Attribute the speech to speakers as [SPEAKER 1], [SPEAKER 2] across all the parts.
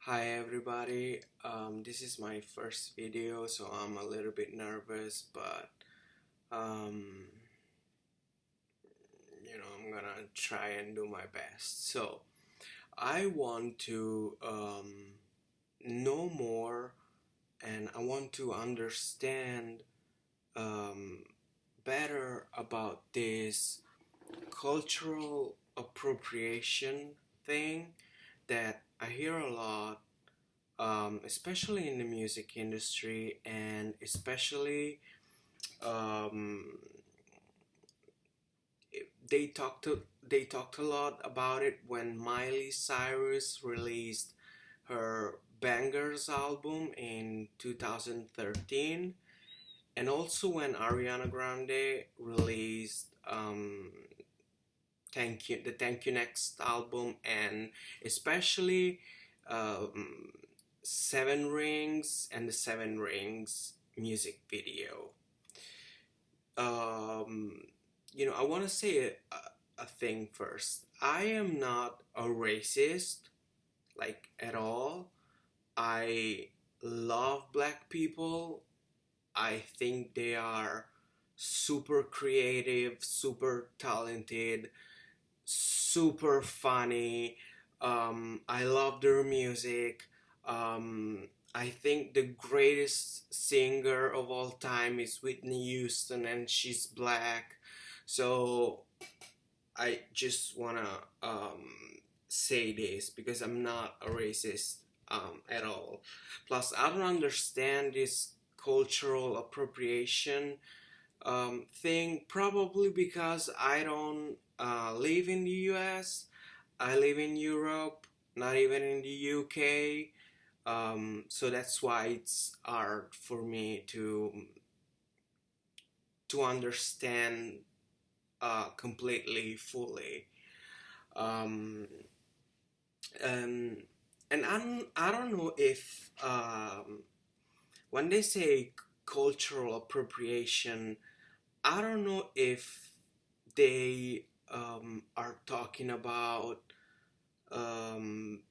[SPEAKER 1] Hi everybody, this is my first video, so I'm a little bit nervous, but um, I'm gonna try and do my best. So, I want to know more and I want to understand um, better about this cultural appropriation thing that I hear a lot, especially in the music industry, and especially um, they talked a lot about it when Miley Cyrus released her Bangers album in 2013, and also when Ariana Grande released Thank You Next album, and especially um, Seven Rings and the Seven Rings music video. Um, I want to say a thing first. I am not a racist, like at all. I love black people. I think they are super creative, super talented, super funny. I love their music. I think the greatest singer of all time is Whitney Houston, and she's black. So I just wanna say this because I'm not a racist at all. Plus, I don't understand this cultural appropriation thing, probably because I don't live in the US. I live in Europe, not even in the UK. So that's why it's hard for me to understand completely, fully. Um, and I don't know if when they say cultural appropriation, I don't know if they are talking about um,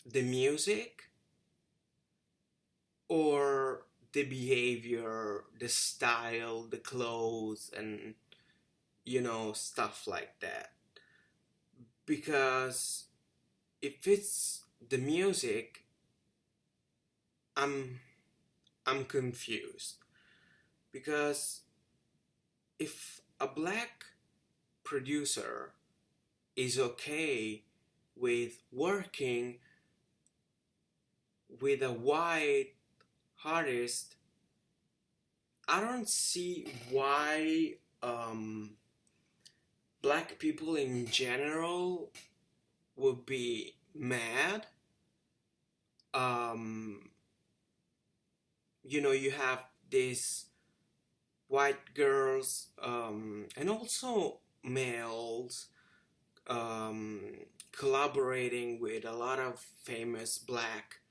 [SPEAKER 1] the music or the behavior, the style, the clothes, and stuff like that. Because if it's the music, I'm I'm confused. Because if a black producer is okay with working with a white artist, I don't see why black people in general would be mad. Um, you have these white girls and also males um, collaborating with a lot of famous black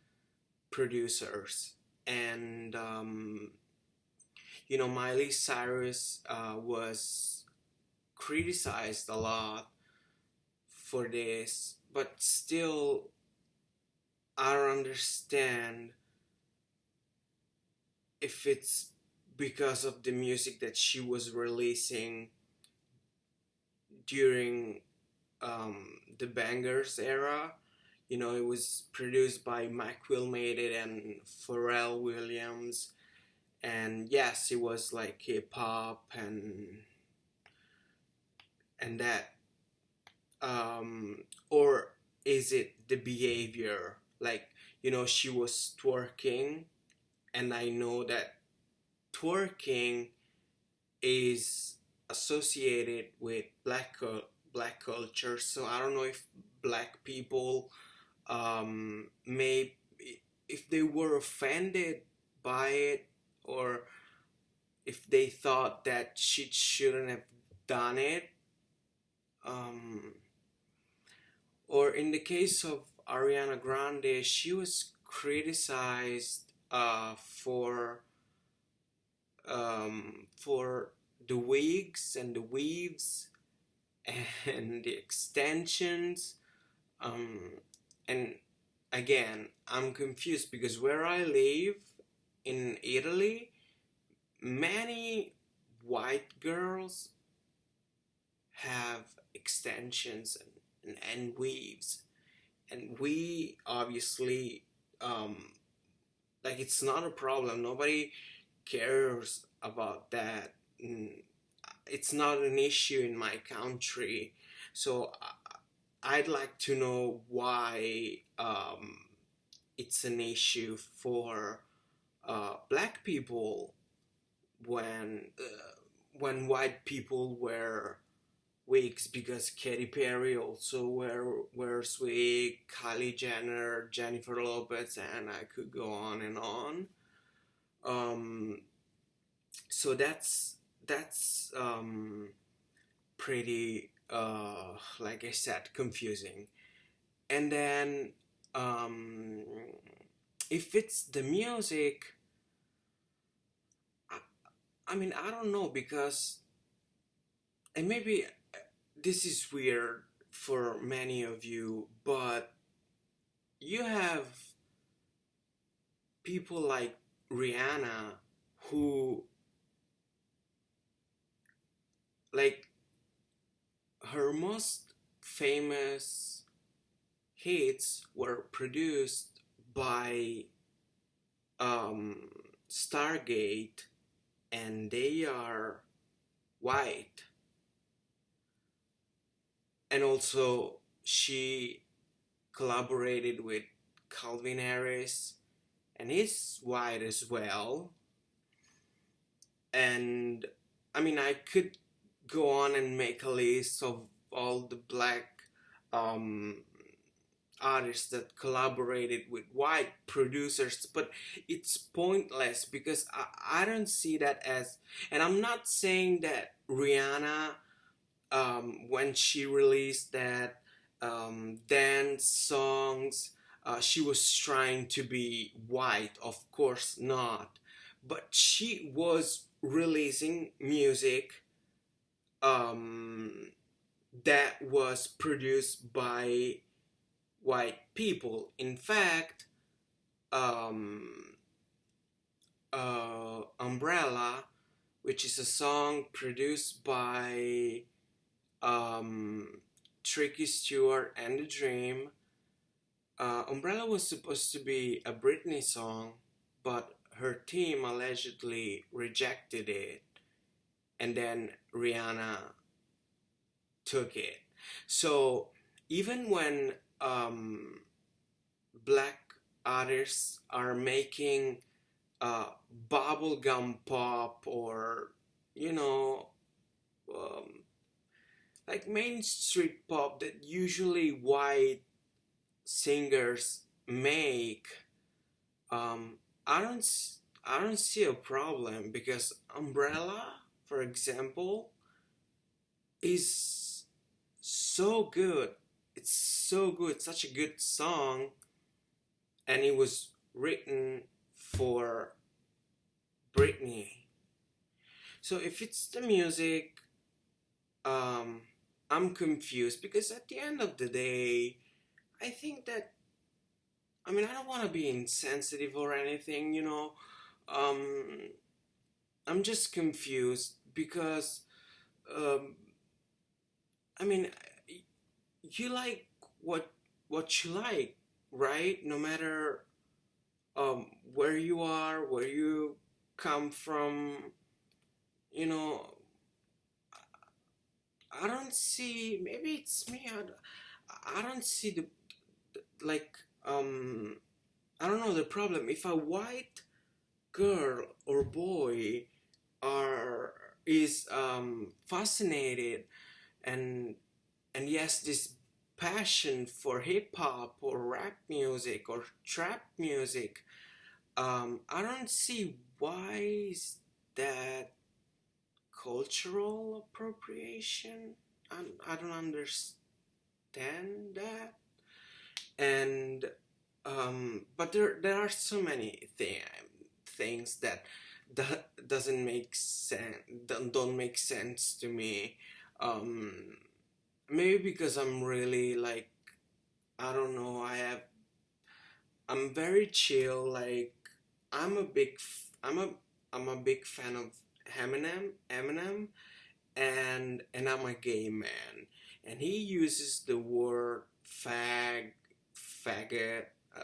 [SPEAKER 1] producers. And Miley Cyrus was criticized a lot for this, but still I don't understand if it's because of the music that she was releasing during the Bangers era. It was produced by Mike Will Made It and Pharrell Williams, and yes, it was like hip hop and that. Or is it the behavior? Like, she was twerking, and I know that twerking is associated with black culture. So I don't know if black people may if they were offended by it, or if they thought that she shouldn't have done it. Um, or in the case of Ariana Grande, she was criticized for the wigs and the weaves and the extensions, um, and again, I'm confused because where I live in Italy, many white girls have extensions and weaves, and we obviously, um, like, it's not a problem. Nobody cares about that. It's not an issue in my country. So I'd like to know why it's an issue for black people when white people wear wigs, because Katy Perry also wears wig, Kylie Jenner, Jennifer Lopez, and I could go on and on. Um, so that's pretty, like I said, confusing. And then, um, if it's the music, I, I mean, I don't know, because, and maybe this is weird for many of you, but you have people like Rihanna who, like, her most famous hits were produced by um, Stargate, and they are white. And also, she collaborated with Calvin Harris, and he's white as well. And I mean, I could go on and make a list of all the black um, artists that collaborated with white producers, but it's pointless because I don't see that as, and I'm not saying that Rihanna, when she released that dance songs, she was trying to be white. Of course not. But she was releasing music um, that was produced by white people. In fact, um, Umbrella, which is a song produced by um, Tricky Stewart and The Dream. Umbrella was supposed to be a Britney song, but her team allegedly rejected it, and then Rihanna took it. So even when um, black artists are making bubblegum pop, or, you know, um, like Main Street pop that usually white singers make, um, I don't see a problem, because Umbrella, for example, is so good. It's so good, such a good song, and it was written for Britney. So if it's the music, um, I'm confused, because at the end of the day, I think that, I mean, I don't want to be insensitive or anything, you know. Um, I'm just confused because, um, I mean, you like what you like, right? No matter where you are, where you come from, you know. I don't see. Maybe it's me. I don't see like um. I don't know the problem. If a white girl or boy are is fascinated and yes, this passion for hip hop or rap music or trap music, I don't see why is that cultural appropriation. I don't understand that. And but there are so many things that doesn't make sense, don't make sense to me. um Maybe because I'm really, like, I don't know, I have I'm very chill. Like I'm a big I'm a big fan of Eminem, and I'm a gay man, and he uses the word faggot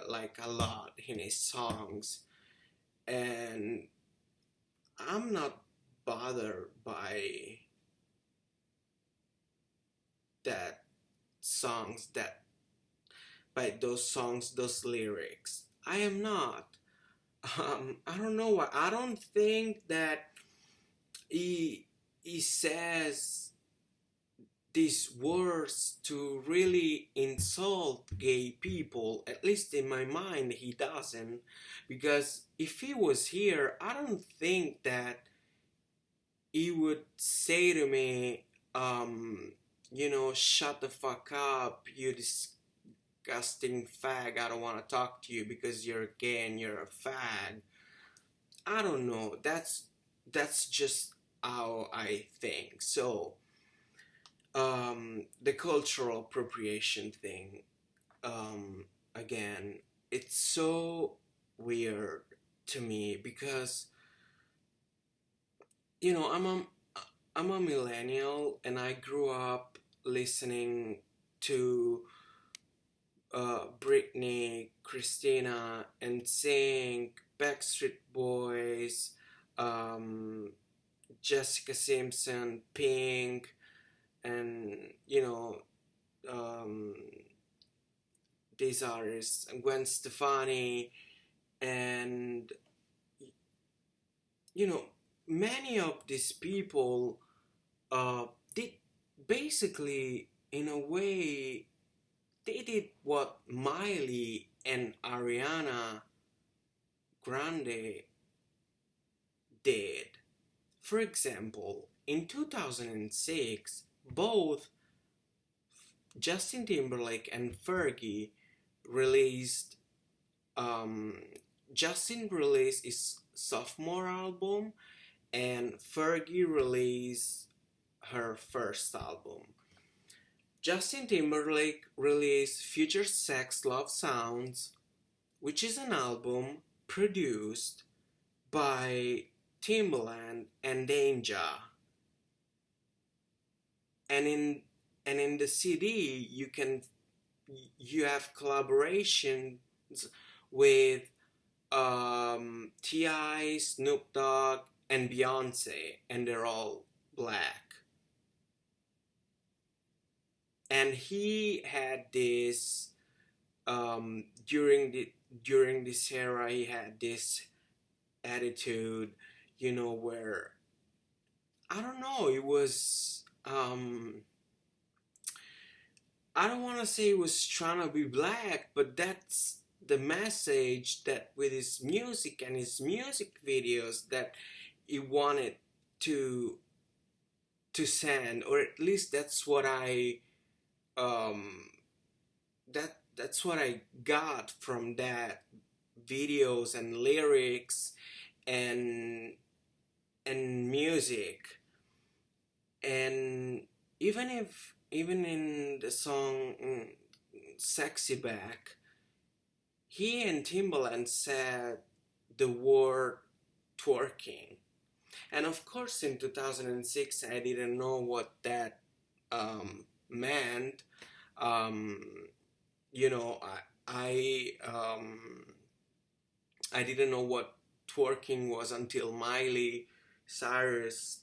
[SPEAKER 1] like a lot in his songs, and I'm not bothered that that by those songs, those lyrics. I am not. I don't know why. I don't think that he he says these words to really insult gay people. At least in my mind, he doesn't. Because if he was here, I don't think that he would say to me, shut the fuck up, you disgusting fag. I don't want to talk to you because you're gay and you're a fag. I don't know. That's just how I think. So, the cultural appropriation thing, again, it's so weird to me because I'm a millennial and I grew up listening to Britney, Christina, and NSYNC, Backstreet Boys, um, Jessica Simpson, Pink, and um, these artists, Gwen Stefani, and you know, many of these people did basically, in a way, they did what Miley and Ariana Grande did. For example, in 2006, both Justin Timberlake and Fergie released. Um, Justin released his sophomore album, and Fergie released her first album. Justin Timberlake released Future Sex Love Sounds, which is an album produced by Timbaland and Danger. And in the CD you have collaborations with T.I., Snoop Dogg, and Beyonce, and they're all black. And he had this during this era. He had this attitude, where I don't know. It was I don't want to say he was trying to be black, but that's the message that with his music and his music videos that he wanted to send, or at least that's what um that's what I got from that videos and lyrics and music. And even in the song Sexy Back, he and Timbaland said the word twerking. And of course, in 2006, I didn't know what that meant. Um, you know, I didn't know what twerking was until Miley Cyrus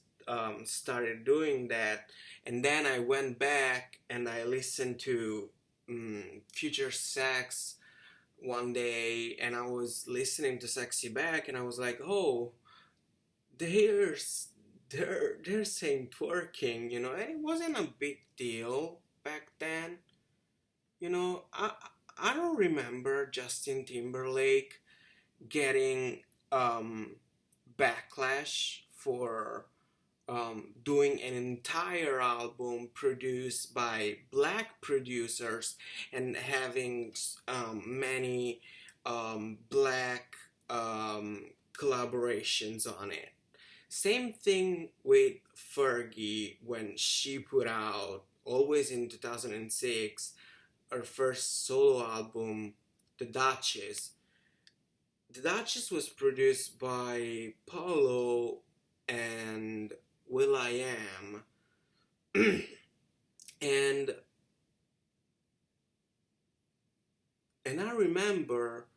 [SPEAKER 1] started doing that, and then I went back and I listened to Future Sex one day, and I was listening to Sexy Back, and I was like, oh, there's they're saying twerking, and it wasn't a big deal back then. I don't remember Justin Timberlake getting um, backlash for doing an entire album produced by black producers and having many black collaborations on it. Same thing with Fergie when she put out, always in 2006, her first solo album, The Duchess. The Duchess was produced by Paulo and Will I Am. and and I remember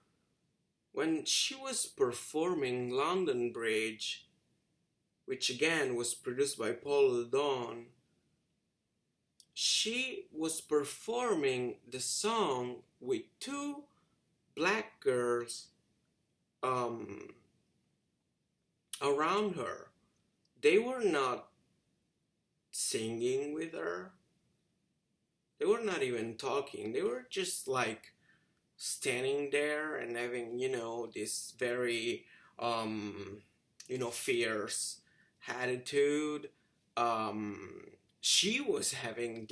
[SPEAKER 1] when she was performing London Bridge, which again was produced by Paul Dawn, she was performing the song with two black girls um, around her. They were not singing with her. They were not even talking. They were just like standing there and having, this very, fierce attitude. Um, she was having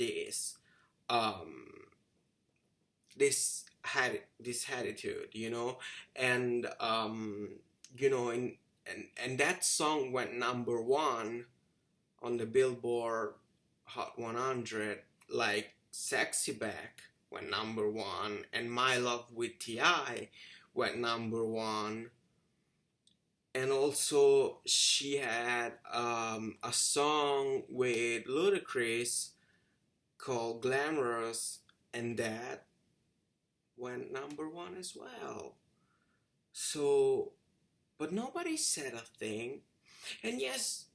[SPEAKER 1] um, this attitude, and and that song went number one on the Billboard Hot 100, like Sexy Back went number one, and My Love with T.I. went number one. And also, she had a song with Ludacris called Glamorous, and that went number one as well. So, but nobody said a thing. And yes,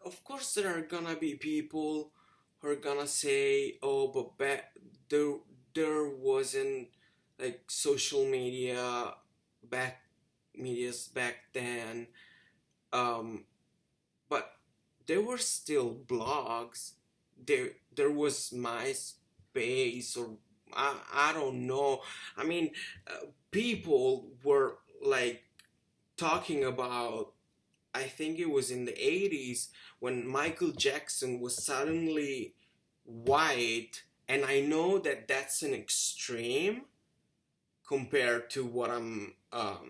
[SPEAKER 1] of course, there are gonna be people who are gonna say, "Oh, but there wasn't like social media back then." Um, but there were still blogs. There was MySpace, or I don't know. I mean, people were like talking about, I think it was in the 80s when Michael Jackson was suddenly white, and I know that that's an extreme compared to what I'm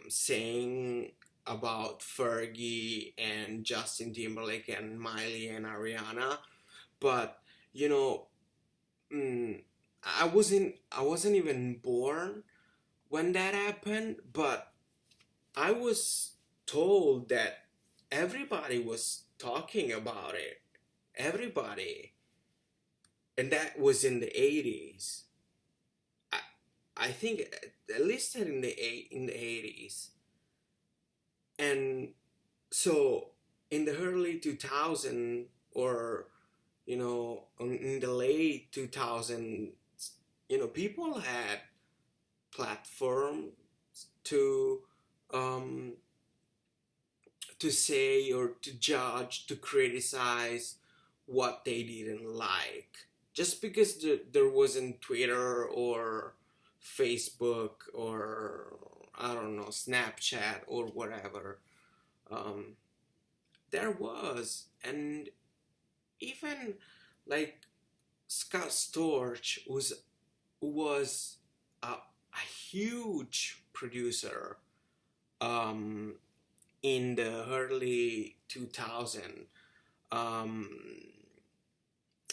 [SPEAKER 1] saying about Fergie and Justin Timberlake and Miley and Ariana, but you know, mm, I wasn't even born when that happened, but I was told that everybody was talking about it. Everybody. And that was in the 80s. I, I think at least in the 80s. And so in the early 2000s, or in the late 2000s, people had platforms to um, to say or to judge, to criticize what they didn't like. Just because there wasn't Twitter or Facebook or, I don't know, Snapchat or whatever. Um, there was. And even like Scott Storch was a huge producer um, in the early 2000s. Um,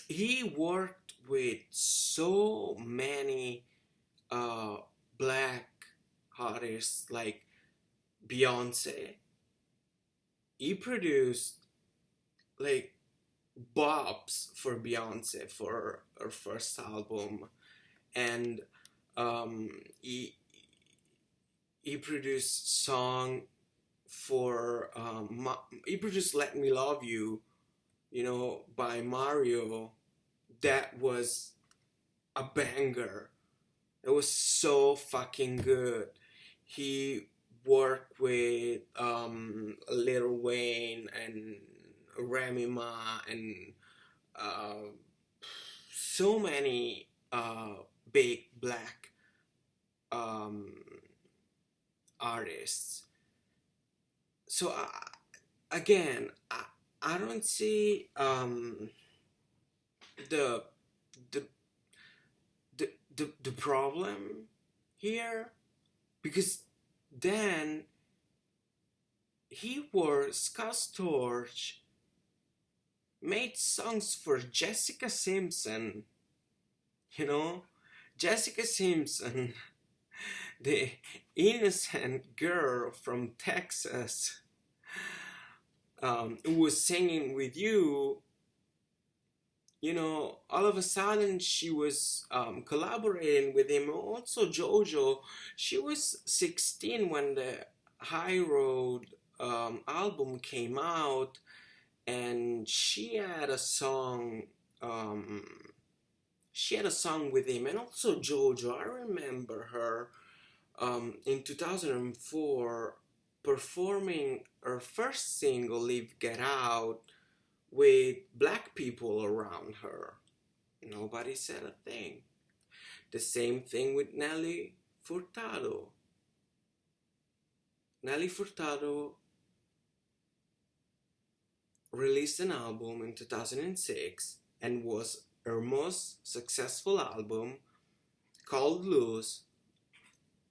[SPEAKER 1] he worked with so many uh, black artists like Beyonce. He produced like bops for Beyonce for her first album, and um, he he produced song for he produced "Let Me Love You," by Mario. That was a banger. It was so fucking good. He worked with Lil Wayne and Remy Ma and uh, so many big black um, artists. So again, I don't see the the the problem here, because then Scott Storch made songs for Jessica Simpson. you know Jessica Simpson the innocent girl from Texas who was singing with you, all of a sudden she was collaborating with him. Also, JoJo, she was 16 when the High Road album came out, and she had a song. Um, she had a song with him, and also JoJo. I remember her in 2004 performing her first single, "Live Get Out," with black people around her. Nobody said a thing. The same thing with Nelly Furtado. Nelly Furtado released an album in 2006 and was her most successful album, called Loose,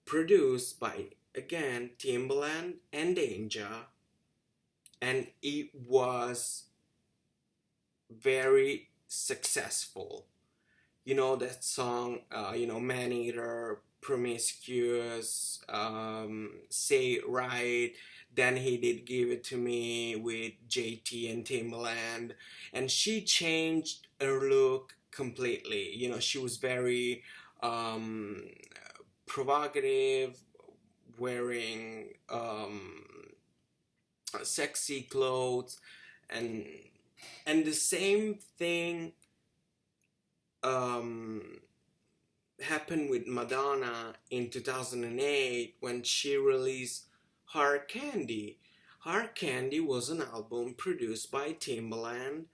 [SPEAKER 1] produced by, again, Timbaland and Danger, and it was very successful. That song, Man Eater, Promiscuous, Say It Right, Then He Did Give It to Me with JT and Timbaland. And she changed her look completely. She was very provocative, wearing sexy clothes, and the same thing um, happened with Madonna in 2008 when she released Hard Candy. Hard Candy was an album produced by Timbaland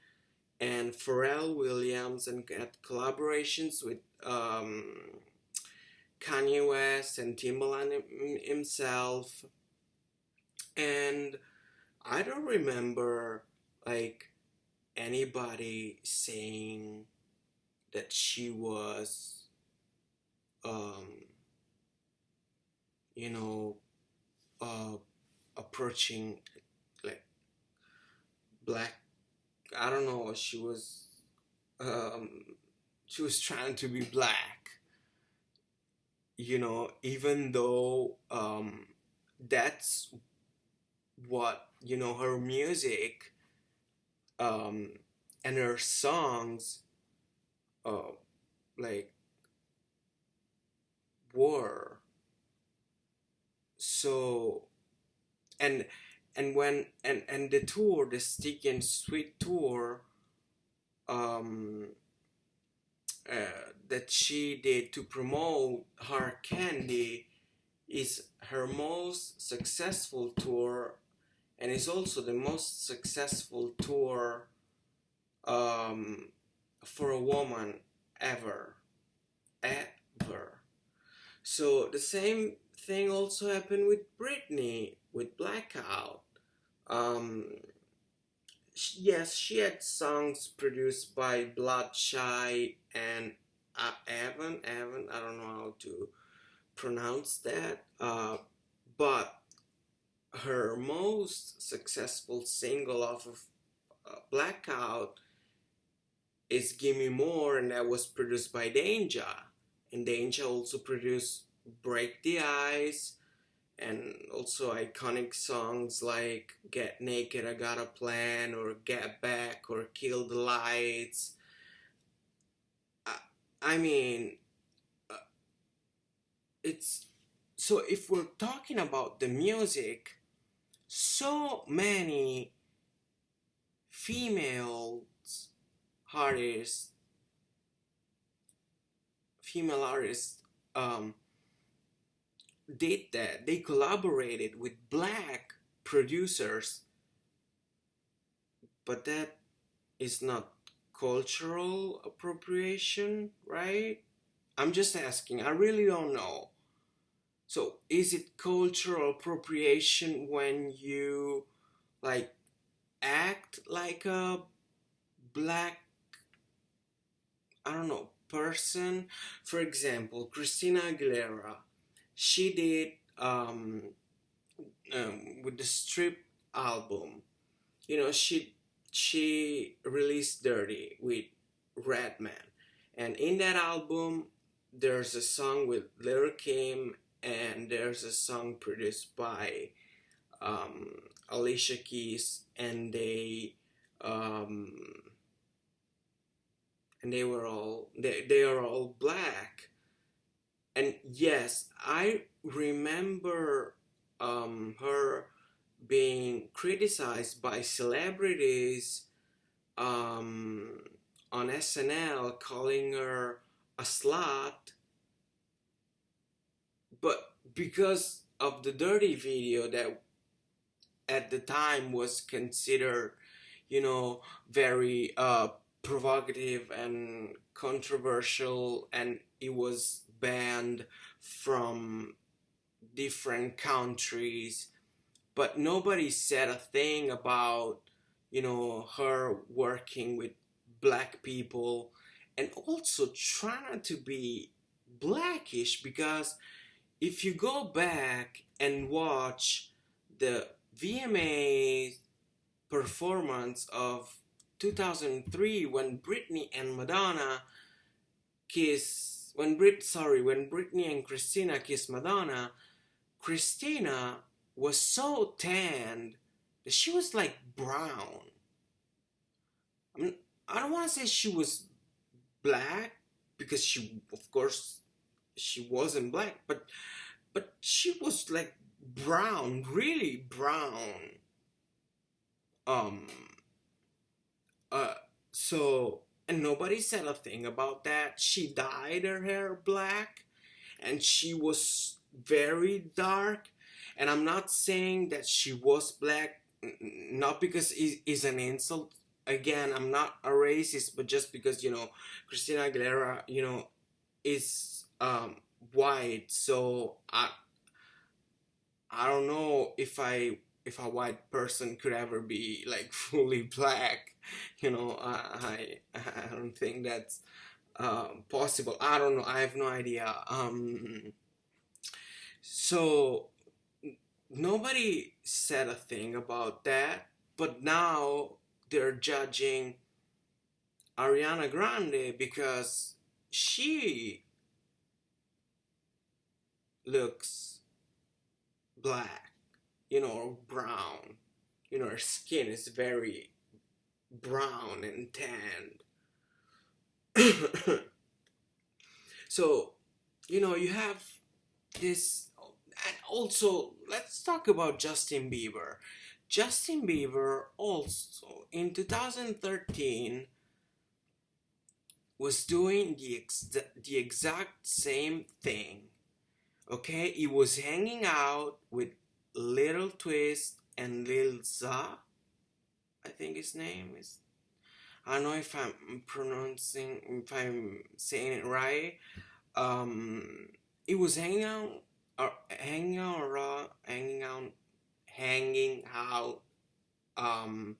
[SPEAKER 1] and Pharrell Williams, and had collaborations with Kanye West and Timbaland himself. And I don't remember like anybody saying that she was you know approaching like black. I don't know, um she was trying to be black, even though that's what her music um and her songs uh like were. So, and when and the tour, the Sticky and Sweet tour, um that she did to promote Hard Candy, is her most successful tour, and is also the most successful tour um, for a woman ever. Ever. So the same thing also happened with Britney, with Blackout. Um, yes, she had songs produced by Bloodshy and Evan. I don't know how to pronounce that. But her most successful single off of Blackout is "Gimme More," and that was produced by Danger. And Danger also produced "Break the Ice," and also iconic songs like "Get Naked, I Got a Plan," or "Get Back," or "Kill the Lights." I, I mean, uh, it's so if we're talking about the music, so many female artists, female artists, um, did that. They collaborated with black producers, but that is not cultural appropriation, right? I'm just asking. I really don't know. So, is it cultural appropriation when you like act like a black, I don't know, person? For example, Christina Aguilera, she did with the Strip album. She released "Dirty" with Redman, and in that album, there's a song with Lil Kim and there's a song produced by Alicia Keys, and um, they are all black. And yes, I remember her being criticized by celebrities um, on SNL, calling her a slut, but because of the dirty video that at the time was considered, very provocative and controversial, and it was banned from different countries. But nobody said a thing about, her working with black people, and also try not to be blackish, because if you go back and watch the VMA performance of 2003, when Britney and Madonna when Britney and Christina kissed Madonna, Christina was so tanned that she was like brown. I mean, I don't want to say she was black, because of course, she wasn't black, but she was like brown, really brown. Um, uh, so, and nobody said a thing about that. She dyed her hair black, and she was very dark. And I'm not saying that she was black, not because it is an insult. Again, I'm not a racist, but just because, Christina Aguilera, is white. So I don't know if a white person could ever be like fully black. I don't think that's possible. I don't know. I have no idea. So nobody said a thing about that, but now they're judging Ariana Grande because she looks black, or brown. Her skin is very brown and tanned. So, you have this. And also, let's talk about Justin Bieber. Justin Bieber also in 2013 was doing the exact same thing. Okay, he was hanging out with Little Twist and Lil Za. I think his name is. I don't know if I'm saying it right. He was hanging out um,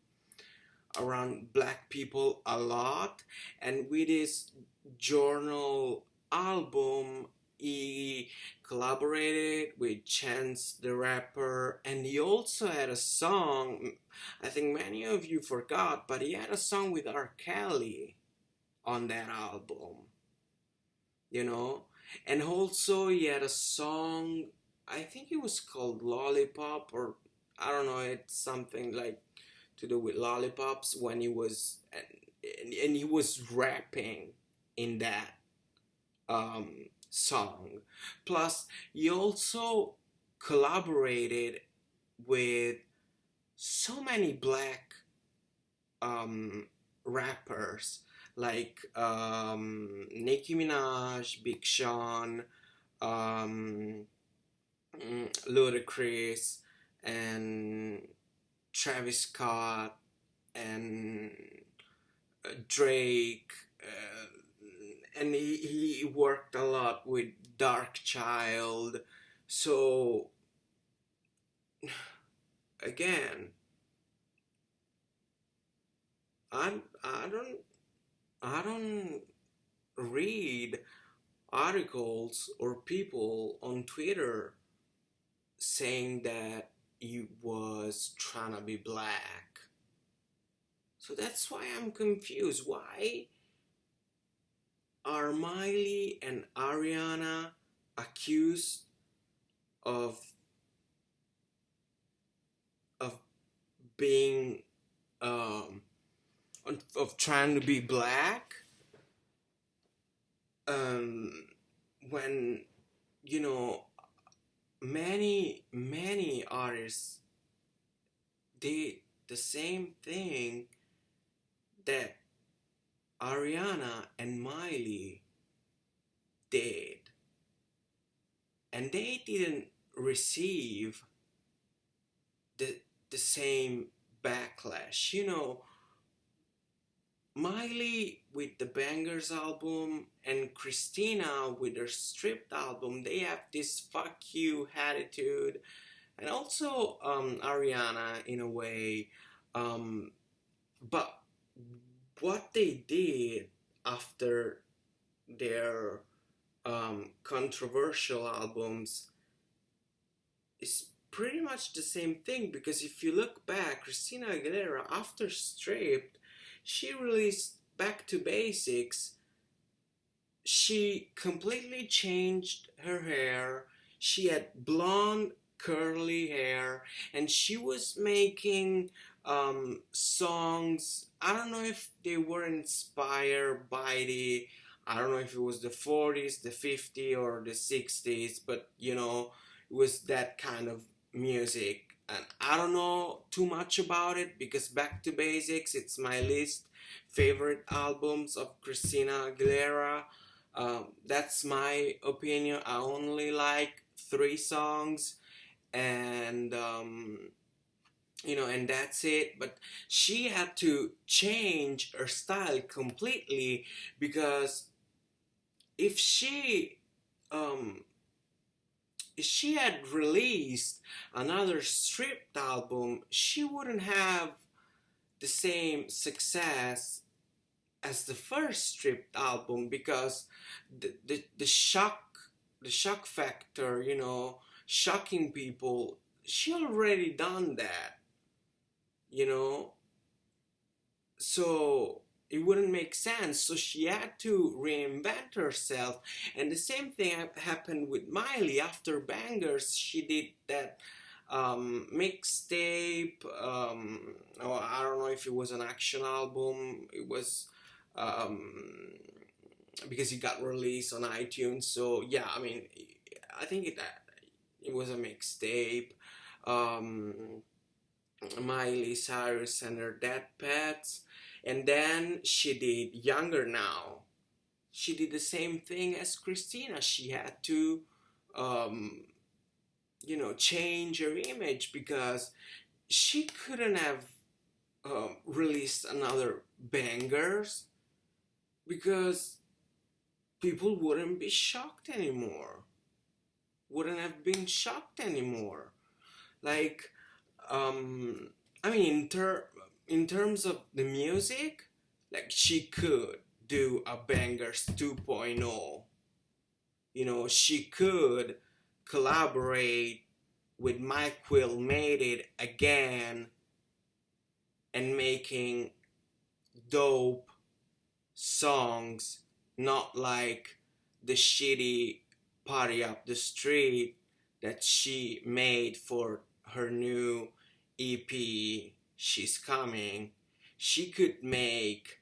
[SPEAKER 1] around black people a lot, and with his journal album, he collaborated with Chance the Rapper, and he also had a song. I think many of you forgot, but he had a song with R. Kelly on that album. And also he had a song, I think it was called Lollipop, or I don't know, it's something like to do with lollipops, when he was and he was rapping in that song. Plus he also collaborated with so many black rappers, like Nicki Minaj, Big Sean, um, Ludacris, and Travis Scott, and Drake, and he worked a lot with Dark Child. So again, I don't read articles or people on Twitter saying that he was trying to be black. So that's why I'm confused. Why are Miley and Ariana accused of of being of trying to be black, um when you know many artists did the same thing that Ariana and Miley did, and they didn't receive the the same backlash. Miley with the Bangers album and Christina with her Stripped album, they have this fuck you attitude, and also Ariana in a way. Um, but what they did after their controversial albums is pretty much the same thing, because if you look back, Christina Aguilera, after Stripped, she released Back to Basics. She completely changed her hair. She had blonde, curly hair, and she was making songs. I don't know if they were inspired by I don't know if it was the 40s, the 50s, or the 60s, but it was that kind of music. And I don't know too much about it, because Back to Basics, it's my least favorite albums of Christina Aguilera. That's my opinion. I only like three songs, and and that's it. But she had to change her style completely, because if she um, if she had released another stripped album, she wouldn't have the same success as the first stripped album, because the shock factor, shocking people, she already done that, you know so it wouldn't make sense. So she had to reinvent herself. And the same thing happened with Miley. After Bangers, she did that mixtape, or I don't know if it was an action album. It was because it got released on iTunes. So yeah, I mean, I think it was a mixtape. um, Miley Cyrus and her Dead Pets. And then she did Younger Now. She did the same thing as Christina. She had to, um, change her image, because she couldn't have released another Bangers, because people wouldn't be shocked anymore. Wouldn't have been shocked anymore. Like, um, I mean, in terms of the music, like, she could do a Bangers 2.0. She could collaborate with Mike Will, Made It Again, and making dope songs, not like the shitty Party Up the Street that she made for her new EP, She's Coming. She could make,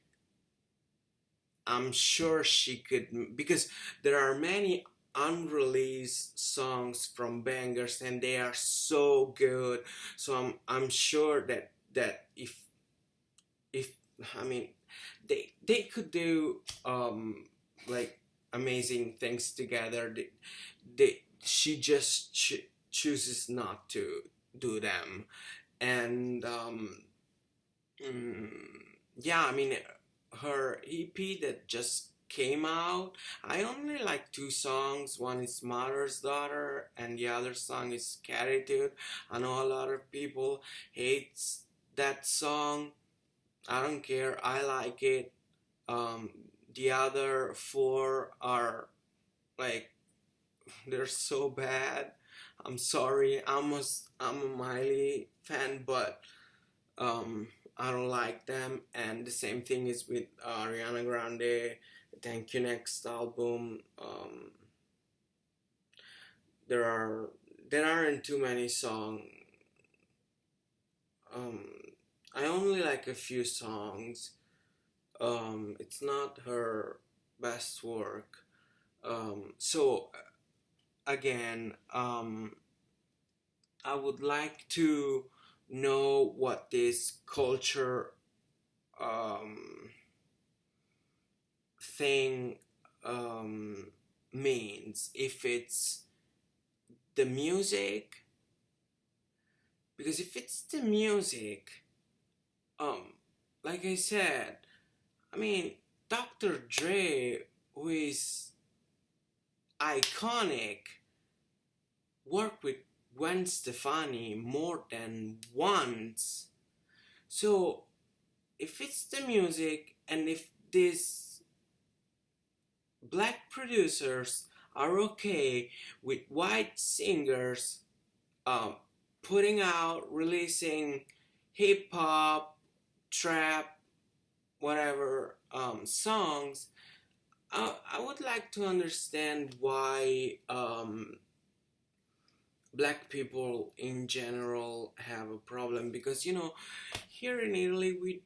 [SPEAKER 1] I'm sure she could, because there are many unreleased songs from Bangers, and they are so good. So I'm sure that if I mean, they could do like amazing things together. She just chooses not to do them. And mm, yeah, I mean, her EP that just came out, I only like two songs. One is Mother's Daughter, and the other song is Catitude. I know a lot of people hates that song. I don't care, I like it. um the other four are like, they're so bad. I'm sorry. I'm a Miley fan, but I don't like them. And the same thing is with Ariana Grande. Thank You Next album. There are there aren't too many songs. Um, I only like a few songs. It's not her best work. So again, I would like to know what this culture um, thing means. If it's the music, because if it's the music, um, like I said, I mean, Dr. Dre, who is iconic, worked with Gwen Stefani more than once. So if it's the music and if these black producers are okay with white singers um, putting out, releasing hip hop, trap, whatever songs, I would like to understand why black people in general have a problem, because here in Italy, we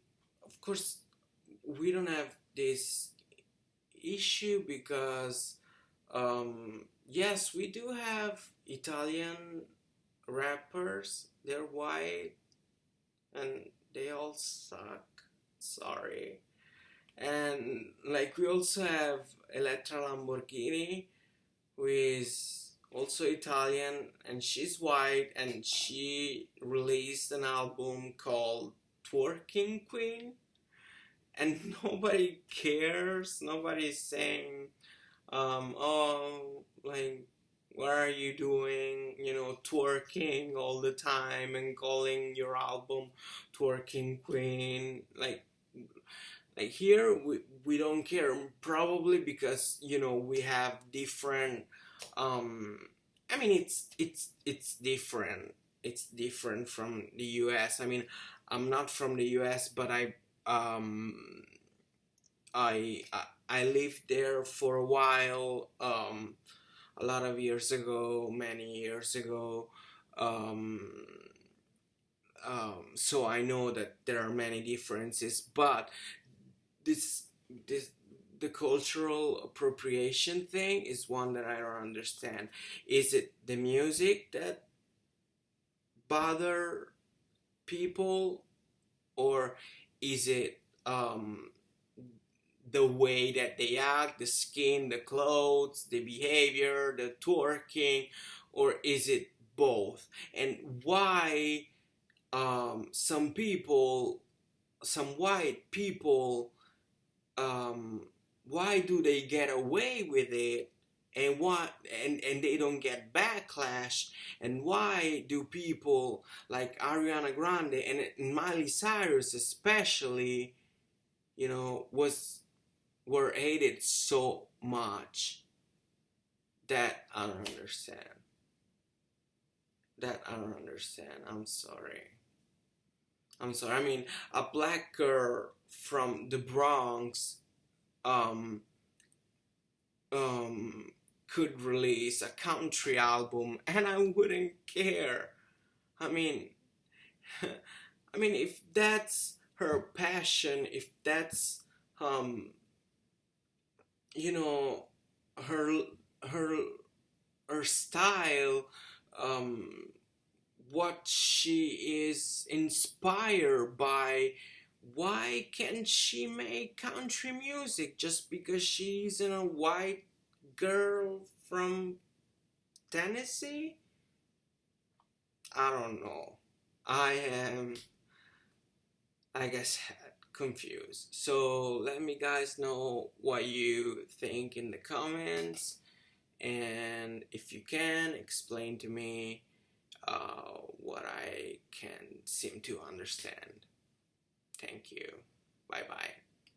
[SPEAKER 1] of course we don't have this issue, because yes, we do have Italian rappers. They're white and they all suck, sorry. And like, we also have Elettra Lamborghini, who is also Italian, and she's white, and she released an album called Twerking Queen, and nobody cares. Nobody's saying, oh, like, what are you doing, twerking all the time and calling your album Twerking Queen. Like here, we don't care, probably because we have different I mean, it's different. It's different from the US. I mean, I'm not from the US, but um I lived there for a while, a lot of years ago, many years ago. um so I know that there are many differences, but this this the cultural appropriation thing is one that I don't understand. Is it the music that bother people, or is it the way that they act, the skin, the clothes, the behavior, the twerking, or is it both? And why some people, some white people, why do they get away with it, and what and they don't get backlash? And why do people like Ariana Grande and Miley Cyrus especially, were hated so much? That I don't understand. That I don't understand. I'm sorry. I mean, a black girl from the Bronx um could release a country album and I wouldn't care. I mean, if that's her passion, if that's um you know her her her style, um what she is inspired by, why can't she make country music just because she's a white girl from Tennessee? I don't know. I am, I guess, confused. So let me guys know what you think in the comments, and if you can, explain to me what I can seem to understand. Thank you. Bye bye.